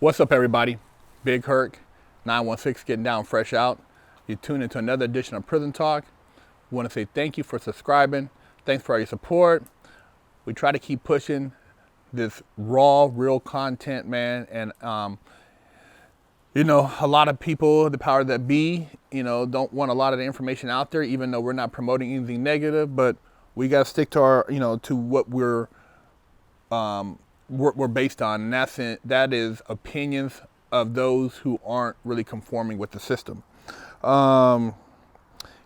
What's up, everybody? Big Herc, 916, getting down fresh out. You tune into another edition of Prison Talk. We want to say thank you for subscribing. Thanks for all your support. We try to keep pushing this raw, real content, man. And, a lot of people, the power that be, don't want a lot of the information out there, even though we're not promoting anything negative. But we got to stick to our, to what we're based on, and that is opinions of those who aren't really conforming with the system. One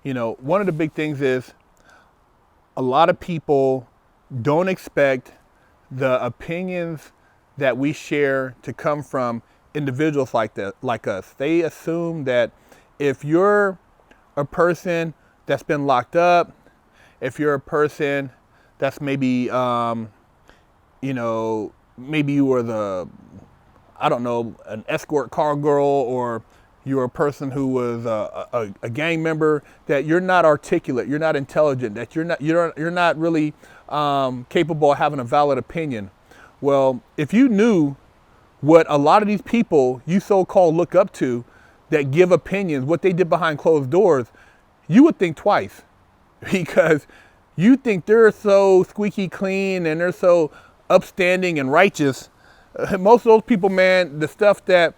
of the big things is a lot of people don't expect the opinions that we share to come from individuals like us. They assume that if you're a person that's been locked up, if you're a person that's maybe maybe you were an escort car girl, or you're a person who was a gang member, that you're not articulate, you're not intelligent, that you're not really capable of having a valid opinion. Well, if you knew what a lot of these people you so-called look up to that give opinions, what they did behind closed doors, you would think twice, because you think they're so squeaky clean and they're so upstanding and righteous. Most of those people, man, the stuff that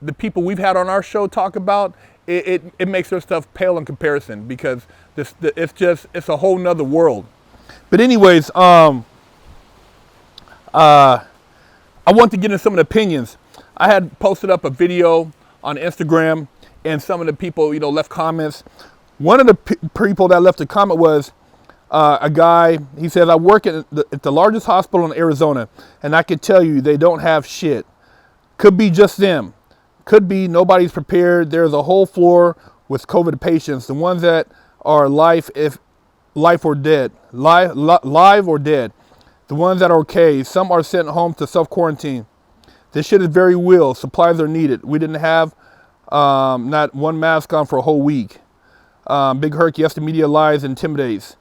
the people we've had on our show talk about, it makes their stuff pale in comparison, because it's a whole nother world. But anyways, I want to get into some of the opinions. I had posted up a video on Instagram, and some of the people, left comments. One of the people that left a comment was, a guy, he says, I work at the largest hospital in Arizona, and I can tell you they don't have shit. Could be just them. Could be nobody's prepared. There's a whole floor with COVID patients, the ones that are live or dead. The ones that are okay. Some are sent home to self-quarantine. This shit is very real. Supplies are needed. We didn't have not one mask on for a whole week. Big Herc, yes, the media lies and intimidates.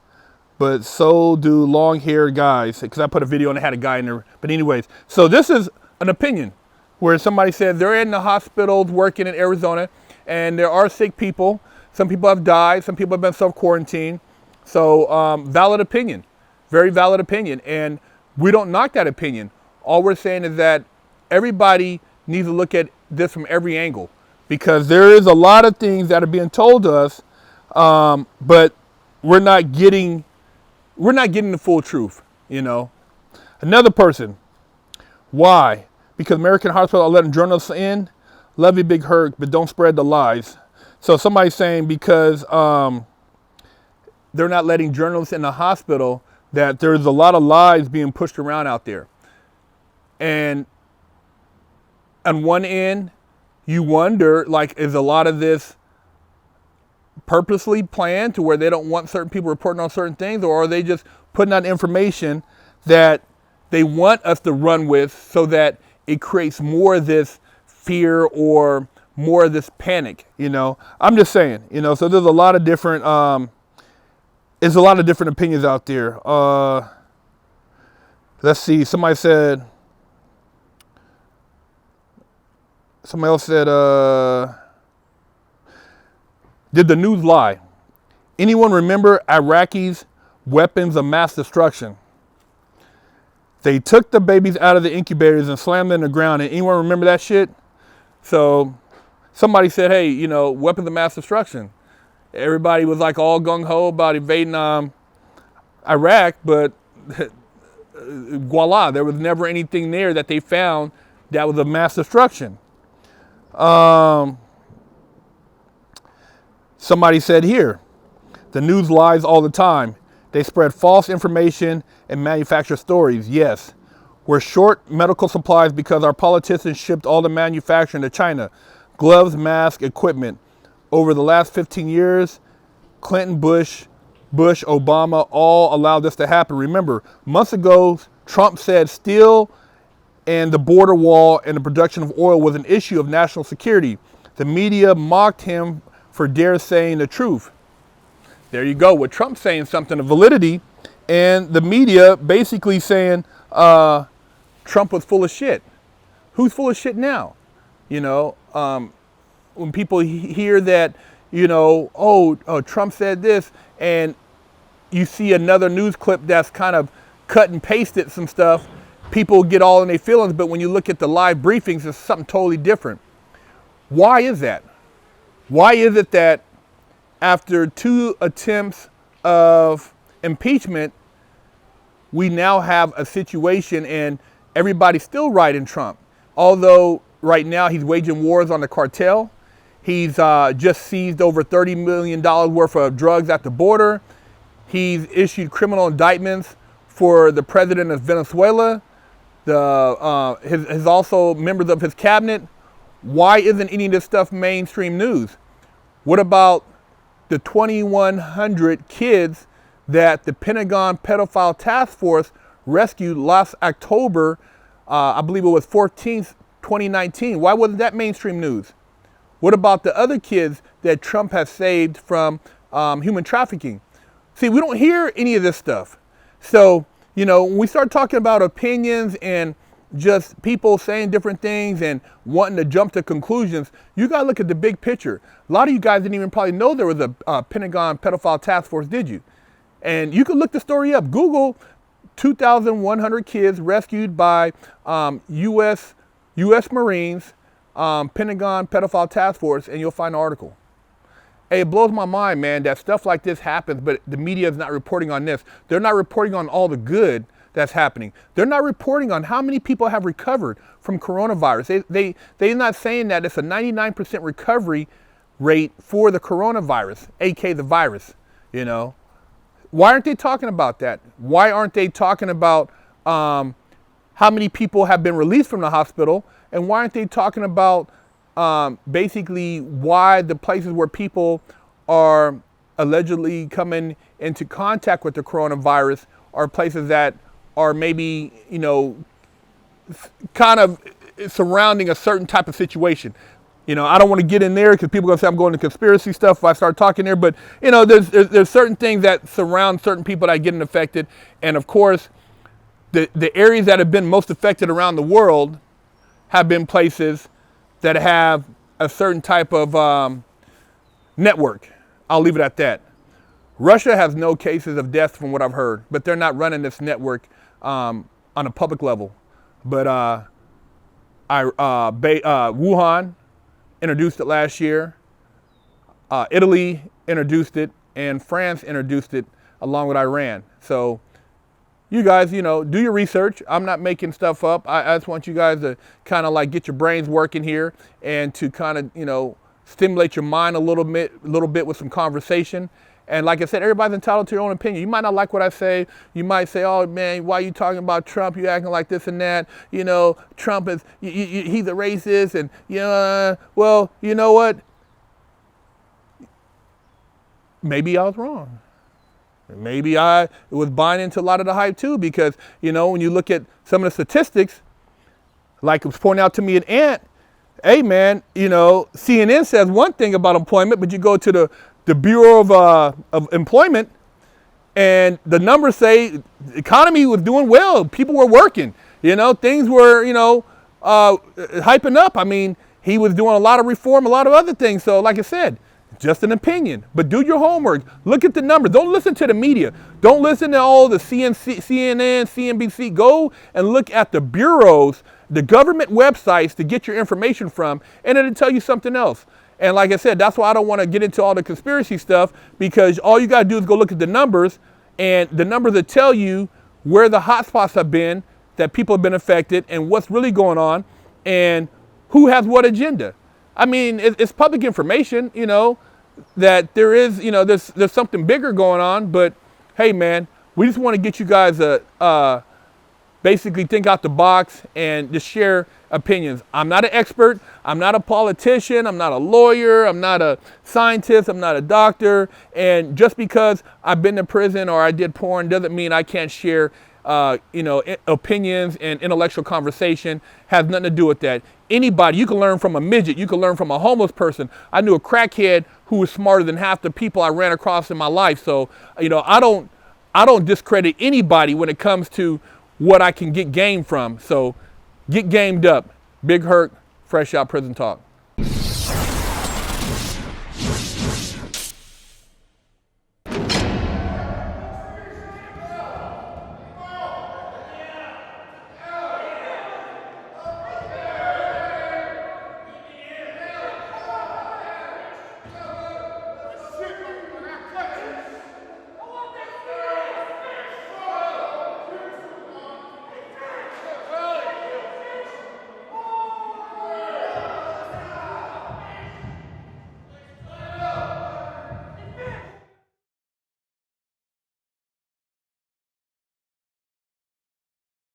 But so do long-haired guys, because I put a video and I had a guy in there. But anyways, so this is an opinion where somebody said they're in the hospitals working in Arizona, and there are sick people. Some people have died. Some people have been self-quarantined. So valid opinion, very valid opinion. And we don't knock that opinion. All we're saying is that everybody needs to look at this from every angle, because there is a lot of things that are being told to us, but we're not getting the full truth, Another person, why? Because American hospitals are letting journalists in. Love you, Big Herc, but don't spread the lies. So somebody's saying because they're not letting journalists in the hospital, that there's a lot of lies being pushed around out there. And on one end, you wonder, is a lot of this purposely planned to where they don't want certain people reporting on certain things, or are they just putting out information that they want us to run with so that it creates more of this fear or more of this panic? I'm just saying, so there's a lot of different opinions out there. Let's see, somebody else said, did the news lie? Anyone remember Iraqis' weapons of mass destruction? They took the babies out of the incubators and slammed them in the ground. And anyone remember that shit? So somebody said, hey, weapons of mass destruction. Everybody was all gung-ho about invading Iraq, but voila, there was never anything there that they found that was of mass destruction. Somebody said here, the news lies all the time. They spread false information and manufacture stories. Yes, we're short medical supplies because our politicians shipped all the manufacturing to China. Gloves, masks, equipment. Over the last 15 years, Clinton, Bush, Obama all allowed this to happen. Remember, months ago, Trump said steel and the border wall and the production of oil was an issue of national security. The media mocked him for dare saying the truth. There you go, with Trump saying something of validity, and the media basically saying Trump was full of shit. Who's full of shit now? You know, when people hear that, you know, oh, Trump said this, and you see another news clip that's kind of cut and pasted some stuff, people get all in their feelings. But when you look at the live briefings, it's something totally different. Why is that? Why is it that after 2 attempts of impeachment, we now have a situation and everybody's still riding Trump? Although right now he's waging wars on the cartel. He's just seized over $30 million worth of drugs at the border. He's issued criminal indictments for the president of Venezuela. His also members of his cabinet. Why isn't any of this stuff mainstream news? What about the 2,100 kids that the Pentagon Pedophile Task Force rescued last October, I believe it was 14th, 2019. Why wasn't that mainstream news? What about the other kids that Trump has saved from human trafficking? See, we don't hear any of this stuff. So, you know, when we start talking about opinions and just people saying different things and wanting to jump to conclusions, you got to look at the big picture. A lot of you guys didn't even probably know there was a Pentagon Pedophile Task Force, did you? And you can look the story up. Google 2,100 kids rescued by U.S. Marines, Pentagon Pedophile Task Force, and you'll find an article. Hey, it blows my mind, man, that stuff like this happens, but the media is not reporting on this. They're not reporting on all the good that's happening. They're not reporting on how many people have recovered from coronavirus. They're not saying that it's a 99% recovery rate for the coronavirus, aka the virus, you know. Why aren't they talking about that? Why aren't they talking about how many people have been released from the hospital? And why aren't they talking about basically why the places where people are allegedly coming into contact with the coronavirus are places that are maybe, you know, kind of surrounding a certain type of situation? You know, I don't want to get in there because people are going to say I'm going to conspiracy stuff if I start talking there. But, you know, there's certain things that surround certain people that are getting affected. And, of course, the areas that have been most affected around the world have been places that have a certain type of network. I'll leave it at that. Russia has no cases of death from what I've heard, but they're not running this network on a public level. But Wuhan introduced it last year. Italy introduced it, and France introduced it along with Iran. So you guys, you know, do your research. I'm not making stuff up. I just want you guys to kind of like get your brains working here and to kind of, you know, stimulate your mind a little bit with some conversation. And like I said, everybody's entitled to their own opinion. You might not like what I say. You might say, oh, man, why are you talking about Trump? You acting like this and that. You know, Trump is, he's a racist. And, you know, well, you know what? Maybe I was wrong. Maybe I was buying into a lot of the hype too, because, you know, when you look at some of the statistics, like it was pointed out to me at Ant, hey, man, you know, CNN says one thing about employment, but you go to the Bureau of Employment and the numbers say the economy was doing well. People were working, you know, things were, you know, hyping up. I mean, he was doing a lot of reform, a lot of other things. So like I said, just an opinion, but do your homework. Look at the numbers. Don't listen to the media. Don't listen to all the CNN, CNBC. Go and look at the bureaus, the government websites to get your information from, and it'll tell you something else. And like I said, that's why I don't want to get into all the conspiracy stuff, because all you got to do is go look at the numbers, and the numbers that tell you where the hot spots have been, that people have been affected, and what's really going on, and who has what agenda. I mean, it's public information, you know, that there is, you know, there's something bigger going on. But hey, man, we just want to get you guys basically think out the box and just share opinions. I'm not an expert. I'm not a politician. I'm not a lawyer. I'm not a scientist. I'm not a doctor. And just because I've been to prison or I did porn doesn't mean I can't share you know, opinions and intellectual conversation. Has nothing to do with that. Anybody, you can learn from a midget. You can learn from a homeless person. I knew a crackhead who was smarter than half the people I ran across in my life. So, you know, I don't discredit anybody when it comes to what I can get game from. So get gamed up. Big Herc, Fresh Out Prison Talk.